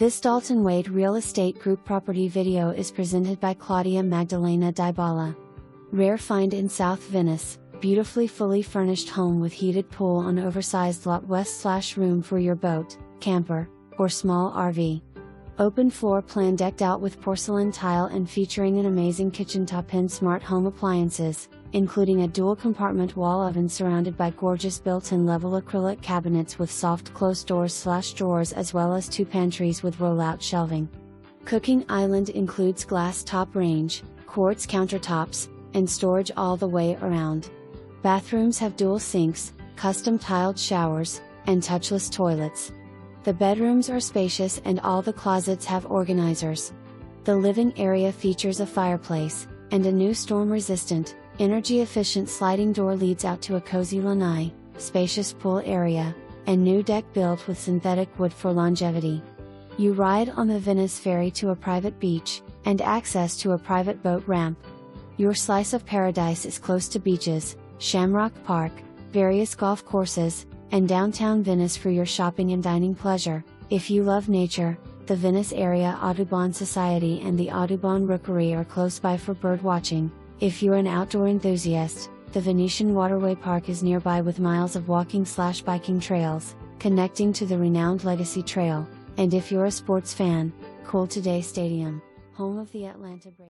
This Dalton Wade Real Estate Group property video is presented by Claudia Magdalena Dybala. Rare find in South Venice, beautifully fully furnished home with heated pool on oversized lot west/room for your boat, camper, or small RV. Open floor plan decked out with porcelain tile and featuring an amazing kitchen top-end smart home appliances, including a dual-compartment wall oven surrounded by gorgeous built-in level acrylic cabinets with soft closed doors/drawers, as well as 2 pantries with roll-out shelving. Cooking island includes glass top range, quartz countertops, and storage all the way around. Bathrooms have dual sinks, custom tiled showers, and touchless toilets. The bedrooms are spacious and all the closets have organizers. The living area features a fireplace, and a new storm-resistant, energy-efficient sliding door leads out to a cozy lanai, spacious pool area, and new deck built with synthetic wood for longevity. You ride on the Venice Ferry to a private beach, and access to a private boat ramp. Your slice of paradise is close to beaches, Shamrock Park, various golf courses, and downtown Venice for your shopping and dining pleasure. If you love nature, the Venice Area Audubon Society and the Audubon Rookery are close by for bird watching. If you're an outdoor enthusiast, the Venetian Waterway Park is nearby with miles of walking/biking trails, connecting to the renowned Legacy Trail, and if you're a sports fan, Cool Today Stadium, home of the Atlanta Braves.